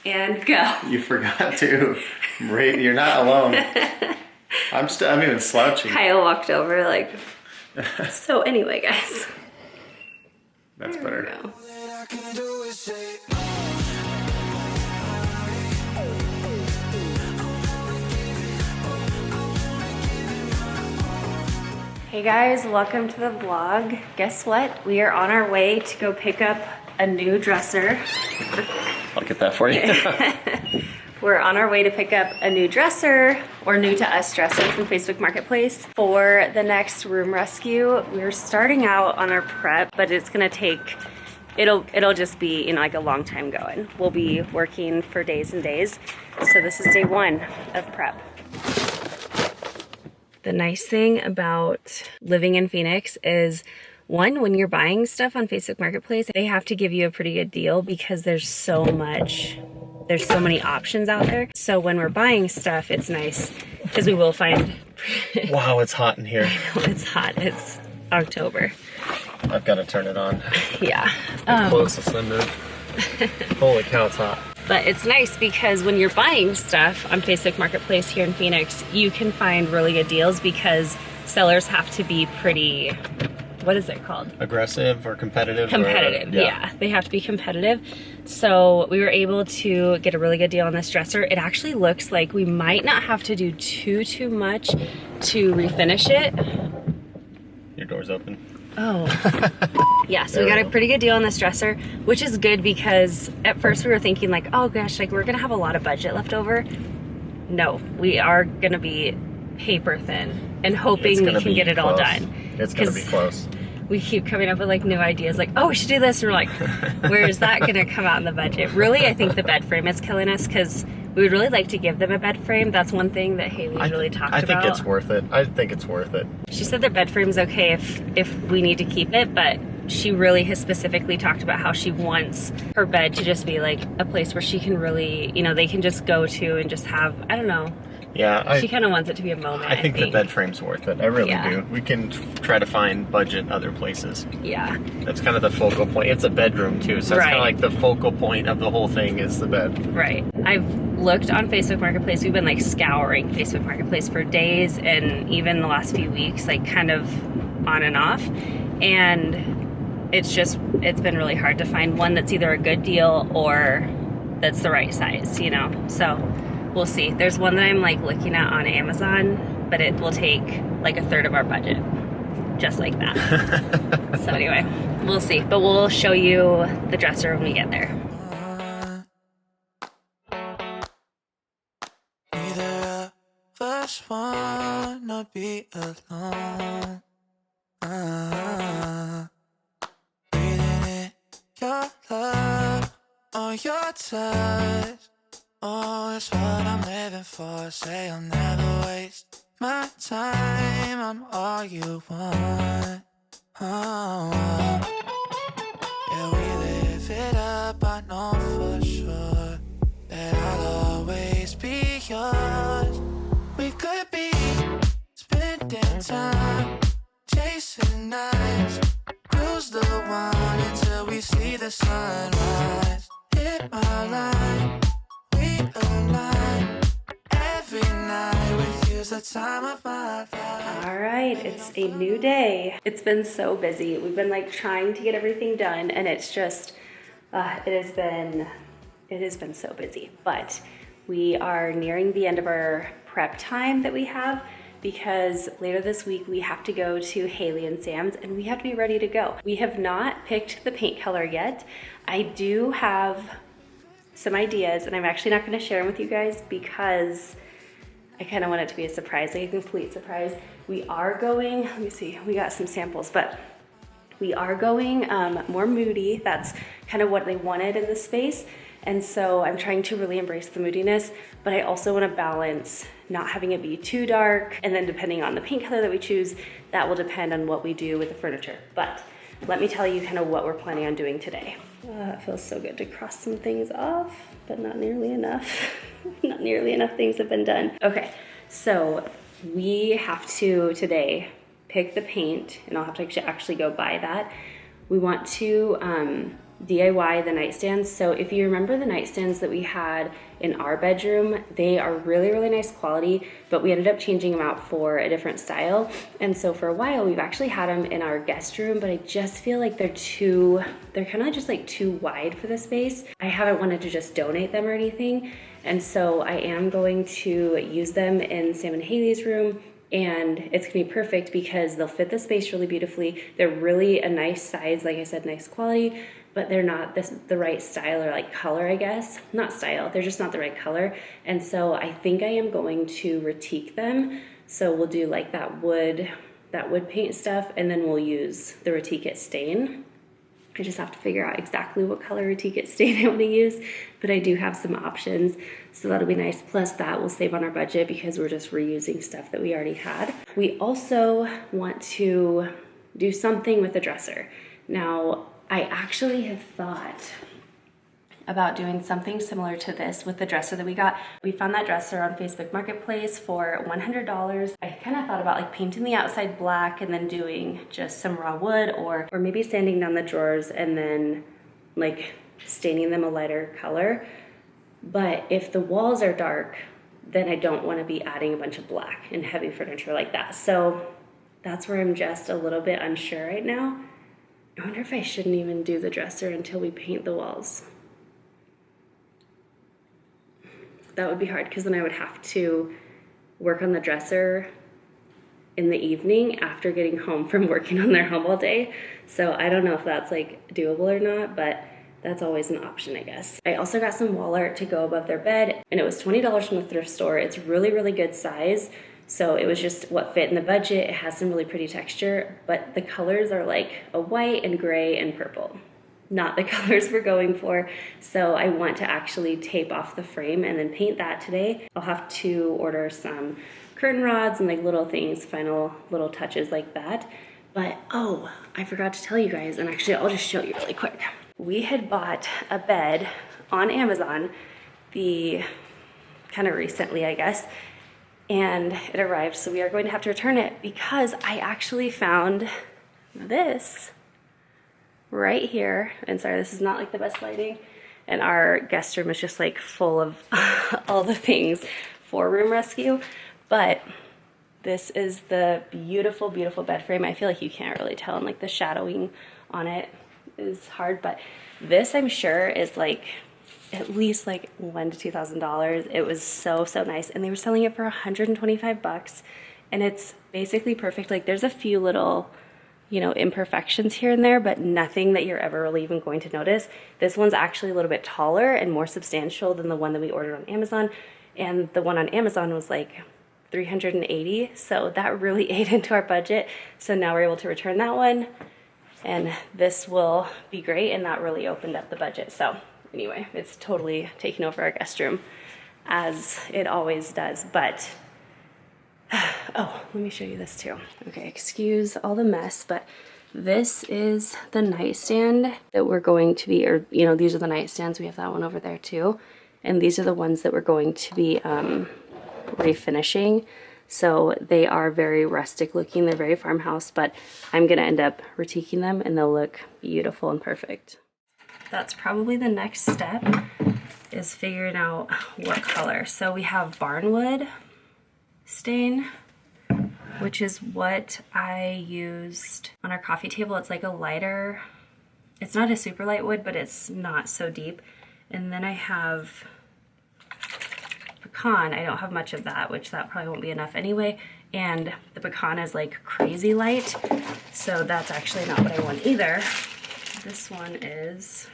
And go. You forgot to. You're not alone. I'm even slouching. Kyle walked over like, so anyway, guys. That's better. Hey guys, welcome to the vlog. Guess what? We are on our way to go pick up a new dresser. I'll get that for you. We're on our way to pick up a new dresser, or new to us dresser from Facebook Marketplace for the next room rescue. We're starting out on our prep, but it's gonna take, it'll just be, you know, like a long time going. We'll be working for days and days. So this is day one of prep. The nice thing about living in Phoenix is, one, when you're buying stuff on Facebook Marketplace, they have to give you a pretty good deal because there's so many options out there. So when we're buying stuff, it's nice because we will find... Wow, it's hot in here. I know, it's hot. It's October. I've got to turn it on. Yeah. Close the sun move. Holy cow, it's hot. But it's nice because when you're buying stuff on Facebook Marketplace here in Phoenix, you can find really good deals because sellers have to be pretty, what is it called? Aggressive or competitive? Competitive, yeah. They have to be competitive. So we were able to get a really good deal on this dresser. It actually looks like we might not have to do too much to refinish it. Your door's open. Oh. Yeah, so we got a pretty good deal on this dresser, which is good because at first we were thinking like, oh gosh, like we're gonna have a lot of budget left over. No, we are gonna be paper thin and hoping we can get it all done. It's gonna be close. We keep coming up with like new ideas like, oh, we should do this. And we're like, where is that gonna come out in the budget? Really, I think the bed frame is killing us because we would really like to give them a bed frame. That's one thing that Haley's really talked about. I think it's worth it. I think it's worth it. She said the bed frame's okay if we need to keep it, but she really has specifically talked about how she wants her bed to just be like a place where she can really, you know, they can just go to and just have, I don't know. Yeah, she kind of wants it to be a moment. I think the bed frame's worth it. I really do. We can try to find budget other places. Yeah. That's kind of the focal point. It's a bedroom too, so it's kind of like the focal point of the whole thing is the bed. Right. I've looked on Facebook Marketplace. We've been like scouring Facebook Marketplace for days and even the last few weeks, like kind of on and off. And it's been really hard to find one that's either a good deal or that's the right size, you know? So we'll see. There's one that I'm like looking at on Amazon, but it will take like a third of our budget, just like that. So anyway, we'll see. But we'll show you the dresser when we get there. Neither of us wanna be alone. Breathing in your love or your touch. Oh, it's what I'm living for. Say I'll never waste my time. I'm all you want. Oh, yeah, we live it up. I know for sure that I'll always be yours. We could be spending time chasing nights. Cruise the one until we see the sunrise. Hit my line. Every night with you's the time of my life. All right, it's a new day. It's been so busy. We've been like trying to get everything done, and it's just it has been so busy. But we are nearing the end of our prep time that we have because later this week we have to go to Haley and Sam's and we have to be ready to go. We have not picked the paint color yet. I do have some ideas, and I'm actually not going to share them with you guys because I kind of want it to be a surprise, like a complete surprise. We are going, let me see, we got some samples, but we are going more moody. That's kind of what they wanted in this space. And so I'm trying to really embrace the moodiness, but I also want to balance not having it be too dark. And then depending on the paint color that we choose, that will depend on what we do with the furniture. But let me tell you kind of what we're planning on doing today. It feels so good to cross some things off, but not nearly enough. Not nearly enough things have been done. Okay, so we have to today pick the paint, and I'll have to actually go buy that. We want to DIY the nightstands. So if you remember the nightstands that we had in our bedroom, they are really, really nice quality, but we ended up changing them out for a different style. And so for a while, we've actually had them in our guest room, but I just feel like they're kind of just like too wide for the space. I haven't wanted to just donate them or anything. And so I am going to use them in Sam and Haley's room, and it's gonna be perfect because they'll fit the space really beautifully. They're really a nice size, like I said, nice quality, but they're not the right style or like color, I guess. Not style, they're just not the right color. And so I think I am going to retique them. So we'll do like that wood paint stuff, and then we'll use the retique it stain. I just have to figure out exactly what color retique it stain I want to use, but I do have some options, so that'll be nice. Plus that will save on our budget because we're just reusing stuff that we already had. We also want to do something with the dresser. Now, I actually have thought about doing something similar to this with the dresser that we got. We found that dresser on Facebook Marketplace for $100. I kind of thought about like painting the outside black and then doing just some raw wood, or maybe sanding down the drawers and then like staining them a lighter color. But if the walls are dark, then I don't want to be adding a bunch of black and heavy furniture like that. So that's where I'm just a little bit unsure right now. I wonder if I shouldn't even do the dresser until we paint the walls. That would be hard because then I would have to work on the dresser in the evening after getting home from working on their home all day. So I don't know if that's like doable or not, but that's always an option, I guess. I also got some wall art to go above their bed, and it was $20 from the thrift store. It's really, really good size. So it was just what fit in the budget. It has some really pretty texture, but the colors are like a white and gray and purple. Not the colors we're going for. So I want to actually tape off the frame and then paint that today. I'll have to order some curtain rods and like little things, final little touches like that. But oh, I forgot to tell you guys, and actually I'll just show you really quick. We had bought a bed on Amazon kind of recently, I guess, and it arrived, so we are going to have to return it because I actually found this right here. And sorry, this is not like the best lighting. And our guest room is just like full of all the things for room rescue. But this is the beautiful, beautiful bed frame. I feel like you can't really tell, and like the shadowing on it is hard, but this I'm sure is like at least like $1,000 to $2,000. It was so, so nice. And they were selling it for 125 bucks. And it's basically perfect. Like there's a few little, imperfections here and there, but nothing that you're ever really even going to notice. This one's actually a little bit taller and more substantial than the one that we ordered on Amazon. And the one on Amazon was like $380. So that really ate into our budget. So now we're able to return that one. And this will be great. And that really opened up the budget. So anyway, it's totally taking over our guest room as it always does. But oh, let me show you this too. Okay, excuse all the mess, but this is the nightstand that we're going to be, or these are the nightstands. We have that one over there too. And these are the ones that we're going to be refinishing. So they are very rustic looking. They're very farmhouse, but I'm gonna end up retiquing them and they'll look beautiful and perfect. That's probably the next step, is figuring out what color. So we have barnwood stain, which is what I used on our coffee table. It's like a lighter, it's not a super light wood, but it's not so deep. And then I have pecan. I don't have much of that, which that probably won't be enough anyway. And the pecan is like crazy light, so that's actually not what I want either. This one is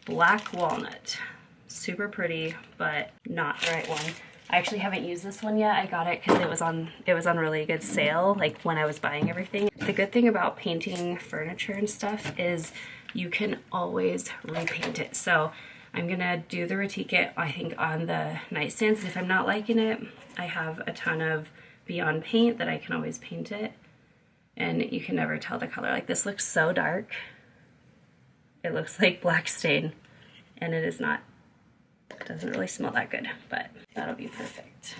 black walnut. Super pretty, but not the right one. I actually haven't used this one yet. I got it because it was on really good sale, like when I was buying everything. The good thing about painting furniture and stuff is you can always repaint it. So I'm gonna do the retique it, I think, on the nightstands. If I'm not liking it, I have a ton of Beyond paint that I can always paint it, and you can never tell the color. Like this looks so dark. It looks like black stain, and it is not. It doesn't really smell that good, but that'll be perfect.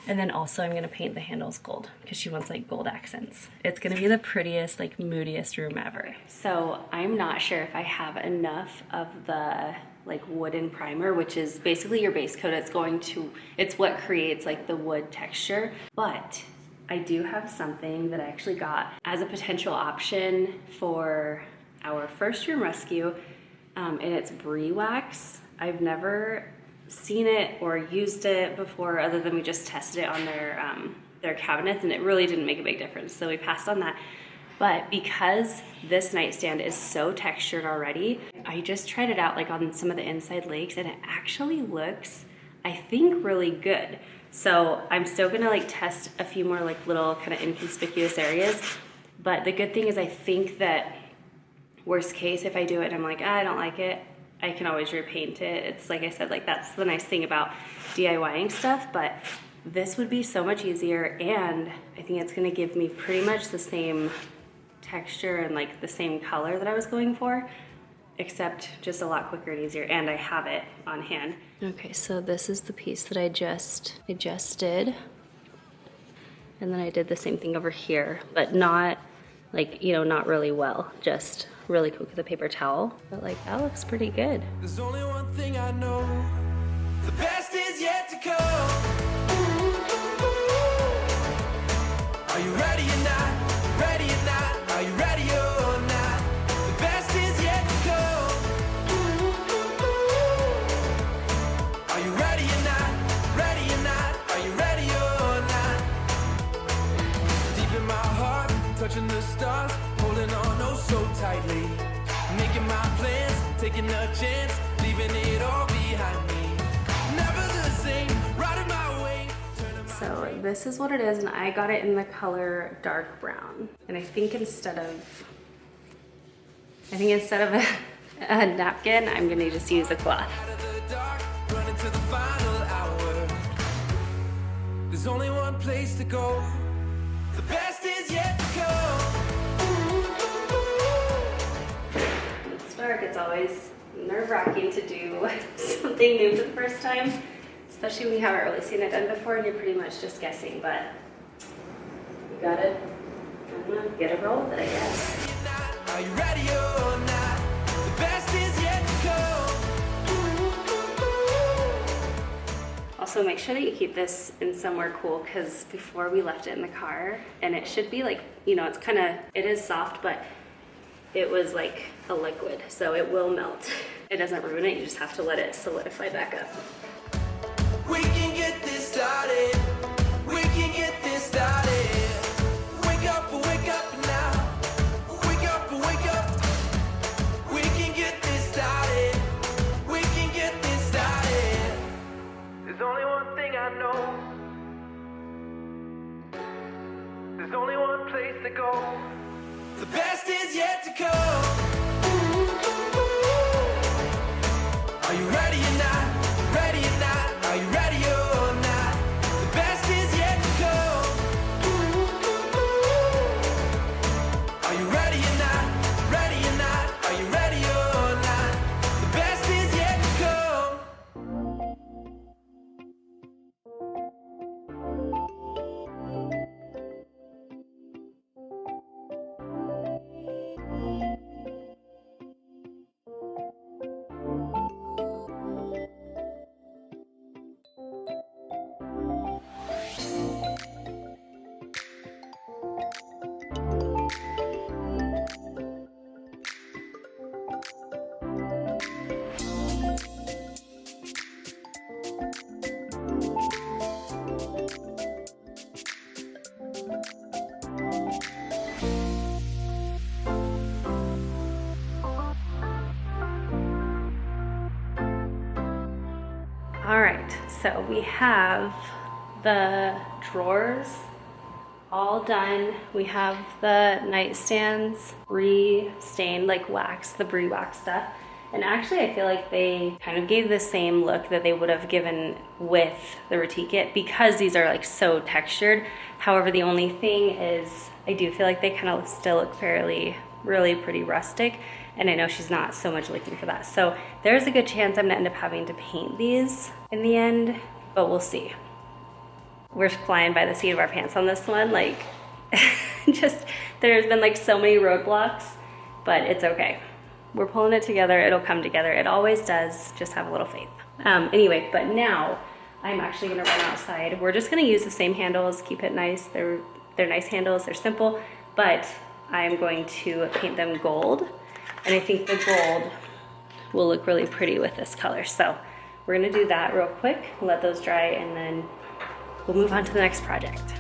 And then also I'm gonna paint the handles gold because she wants like gold accents. It's gonna be the prettiest, like moodiest room ever. So I'm not sure if I have enough of the like wooden primer, which is basically your base coat. It's what creates like the wood texture. But I do have something that I actually got as a potential option for our first room rescue, and it's brie wax. I've never seen it or used it before, other than we just tested it on their cabinets, and it really didn't make a big difference, so we passed on that. But because this nightstand is so textured already, I just tried it out like on some of the inside legs, and it actually looks, I think, really good. So I'm still gonna like test a few more like little kind of inconspicuous areas. But the good thing is I think that worst case, if I do it and I'm like, I don't like it, I can always repaint it. It's like I said, like that's the nice thing about DIYing stuff, but this would be so much easier, and I think it's gonna give me pretty much the same texture and like the same color that I was going for, except just a lot quicker and easier, and I have it on hand. Okay, so this is the piece that I just did. And then I did the same thing over here, but not like, you know, not really well, just really quick with a paper towel. But like, that looks pretty good. There's only one thing I know, the best is yet to come. Are you ready or not? Ready or not? Are you ready or not? The best is yet to come. Are you ready or not? Ready or not? Are you ready or not? Deep in my heart, touching the stars, holding on oh so tightly. Making my plans, taking a chance, leaving it all behind me. Never the same, riding my way. So this is what it is, and I got it in the color dark brown. And I think instead of a napkin, I'm gonna just use a cloth. Out of the dark, running to the final hour. There's only one place to go. The best is yet to come. It's dark, it's always nerve-wracking to do something new for the first time, especially when you haven't really seen it done before and you're pretty much just guessing, but you gotta, I don't know, get a roll with it, I guess. Are you ready or not? The best is yet to come. Also, make sure that you keep this in somewhere cool, because before we left it in the car, and it should be like, you know, it is soft, but it was like a liquid, so it will melt. It doesn't ruin it, you just have to let it solidify back up. We can get this started. We can get this started. Wake up now. Wake up. We can get this started. We can get this started. There's only one thing I know. There's only one place to go. The best is yet to come. Are you ready or not? Ready or not? Are you ready or not? The best is yet to come. Are you ready or not? Ready or not? Are you ready or not? The best is yet to come. All right, so we have the drawers all done. We have the nightstands re-stained, like wax, the brie wax stuff. And actually I feel like they kind of gave the same look that they would have given with the Retique kit, because these are like so textured. However, the only thing is I do feel like they kind of still look really pretty rustic, and I know she's not so much looking for that. So there's a good chance I'm gonna end up having to paint these in the end, but we'll see. We're flying by the seat of our pants on this one. Like, just, there's been like so many roadblocks, but it's okay. We're pulling it together. It'll come together. It always does. Just have a little faith. Anyway, but now I'm actually gonna run outside. We're just gonna use the same handles, keep it nice. They're nice handles, they're simple, but I'm going to paint them gold. And I think the gold will look really pretty with this color. So we're gonna do that real quick, let those dry, and then we'll move on to the next project.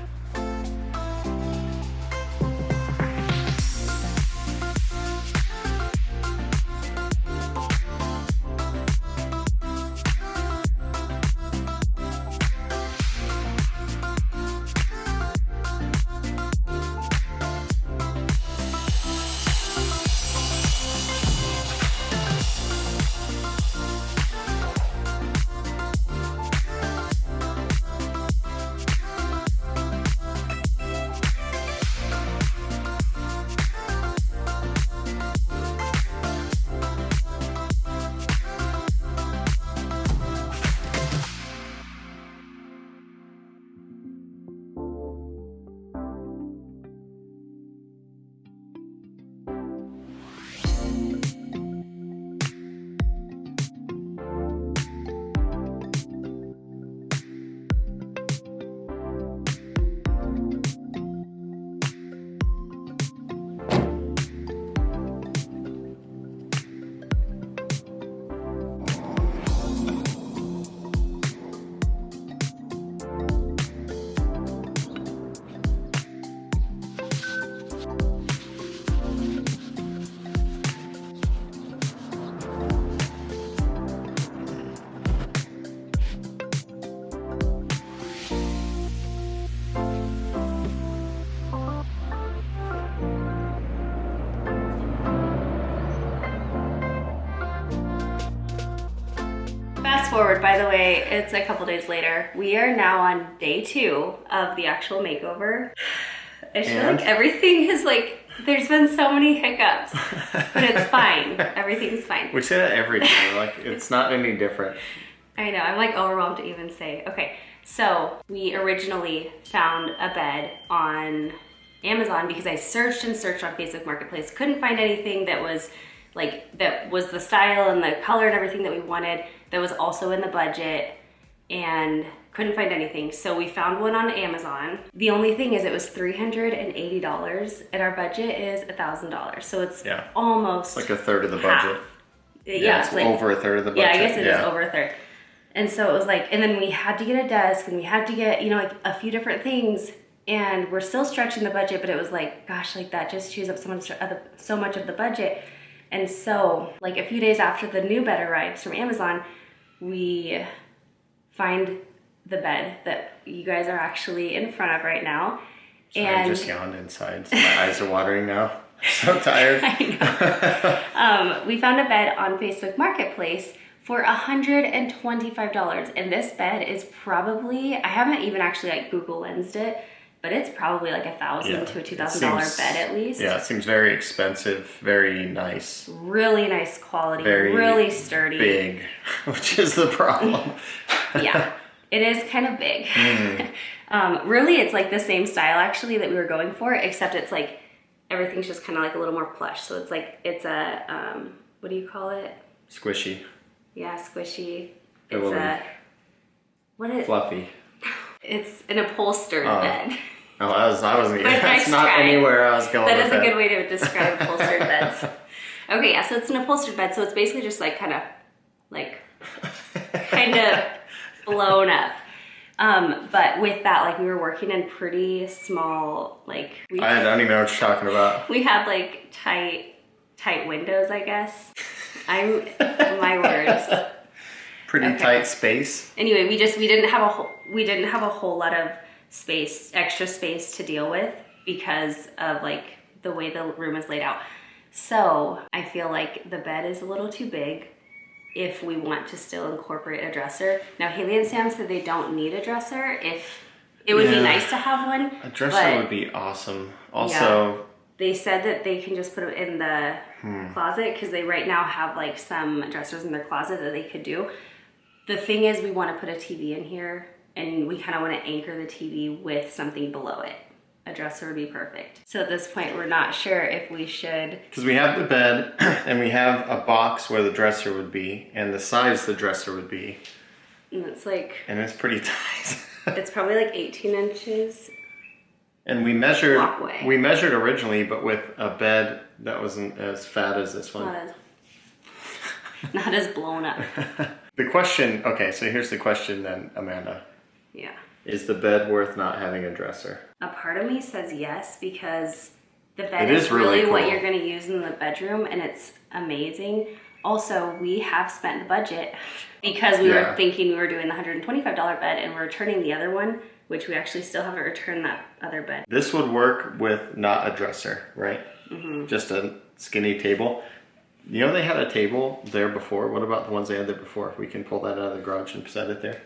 Fast forward, by the way, it's a couple days later. We are now on day 2 of the actual makeover. I feel like everything is like, there's been so many hiccups, but it's fine. Everything's fine. We say that every day, like it's not any different. I know, I'm like overwhelmed to even say. Okay, so we originally found a bed on Amazon because I searched and searched on Facebook Marketplace. Couldn't find anything that was like, that was the style and the color and everything that we wanted, that was also in the budget, and couldn't find anything. So we found one on Amazon. The only thing is it was $380 and our budget is $1,000. So it's almost like a third of the budget. Yeah, it's like over a third of the budget. Yeah, I guess it is over a third. And so it was like, and then we had to get a desk and we had to get, you know, like a few different things, and we're still stretching the budget, but it was like, gosh, like that just chews up so much of the budget. And so like a few days after the new bed arrives from Amazon, we find the bed that you guys are actually in front of right now. So and I just yawned inside, so my eyes are watering now. I'm so tired. I know. We found a bed on Facebook Marketplace for $125, and this bed is probably, I haven't even actually like Google Lensed it, but it's probably like $1,000 to a $2,000 bed at least. Yeah, it seems very expensive, very nice. Really nice quality, very really sturdy. Big, which is the problem. Yeah, it is kind of big. Really, it's like the same style actually that we were going for, except it's like, everything's just kind of like a little more plush. So it's like, it's a, what do you call it? Squishy. Yeah, squishy. It's a, what is fluffy. It's an upholstered bed. Oh, that's not anywhere I was going That with is a good way to describe upholstered beds. Okay, yeah, so it's an upholstered bed, so it's basically just like kind of blown up. But with that, like we were working in pretty small, like I don't even know what you're talking about. We had like tight windows, I guess. My words. Pretty tight space. Anyway, we didn't have a whole lot of extra space to deal with because of like the way the room is laid out. So I feel like the bed is a little too big if we want to still incorporate a dresser. Now Haley and Sam said they don't need a dresser. If it would be nice to have one. A dresser would be awesome. Also, they said that they can just put it in the closet because they right now have like some dressers in their closet that they could do. The thing is, we want to put a TV in here and we kind of want to anchor the TV with something below it. A dresser would be perfect. So at this point, we're not sure if we should. Because we have the bed and we have a box where the dresser would be and the size the dresser would be. And it's like. And it's pretty tight. It's probably like 18 inches. And we measured. Walkway. We measured originally, but with a bed that wasn't as fat as this one. Not as blown up. The question. Okay, so here's the question then, Amanda. Yeah. Is the bed worth not having a dresser? A part of me says yes, because the bed It is really cool. what you're going to use in the bedroom, and it's amazing. Also, we have spent the budget because we were thinking we were doing the $125 bed and we're returning the other one, which we actually still haven't returned that other bed. This would work with not a dresser, right? Mm-hmm. Just a skinny table. You know they had a table there before. What about the ones they had there before? We can pull that out of the garage and set it there.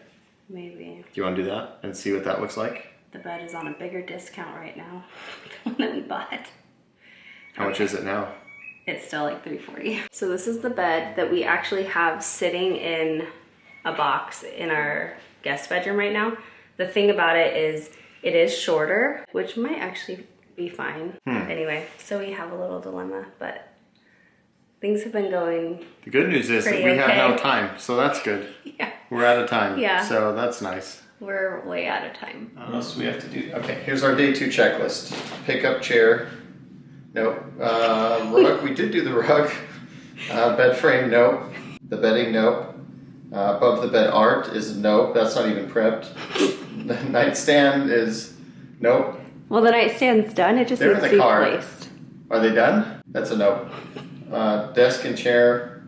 Maybe. Do you want to do that and see what that looks like? The bed is on a bigger discount right now than we bought. How much is it now? It's still like $340. So this is the bed that we actually have sitting in a box in our guest bedroom right now. The thing about it is shorter, which might actually be fine. Anyway, so we have a little dilemma, but things have been going. The good news is that we have no time, so that's good. Yeah. We're out of time. Yeah. So that's nice. We're way out of time. What else do we have to do? Okay, here's our day 2 checklist. Pick up chair. Nope. Rug, we did do the rug. Bed frame, nope. The bedding, nope. Above the bed art is nope. That's not even prepped. The nightstand is nope. Well, the nightstand's done. It just They're needs in to the be car. placed. Are they done? That's a nope. Desk and chair.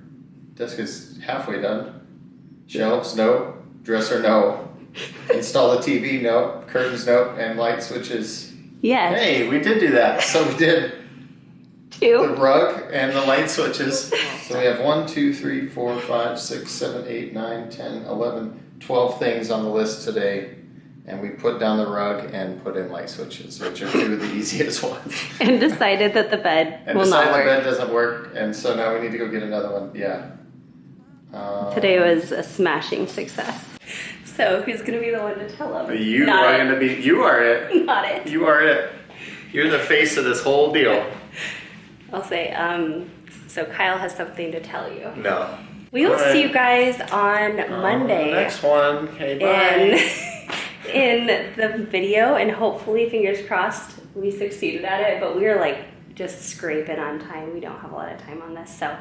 Desk is halfway done. Shelves, nope. Dresser, no. Install the TV, nope. Curtains, nope. And light switches. Yes. Hey, we did do that. So we did the 2. rug and the light switches. So we have 1, 2, 3, 4, 5, 6, 7, 8, 9, 10, 11, 12 things on the list today. And we put down the rug and put in light switches, which are 2 of the easiest ones. And decided that the bed And will not decided work. the bed doesn't work. And so now we need to go get another one. Yeah. Today was a smashing success. So who's going to be the one to tell them? You are going to be, you are it. Not it. You are it. You're the face of this whole deal. I'll say, so Kyle has something to tell you. No. We will All right. see you guys on Monday. Next one. Okay, bye. In the video, and hopefully, fingers crossed, we succeeded at it, but we are like just scraping on time. We don't have a lot of time on this, so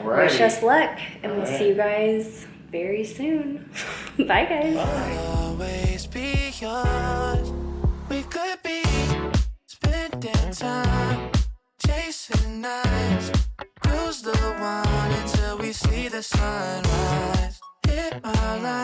wish us luck, and we'll see you guys very soon. Bye, guys. Always be yours. We could be spending time chasing nights. Cruise the one until we see the sunrise. Hit my line.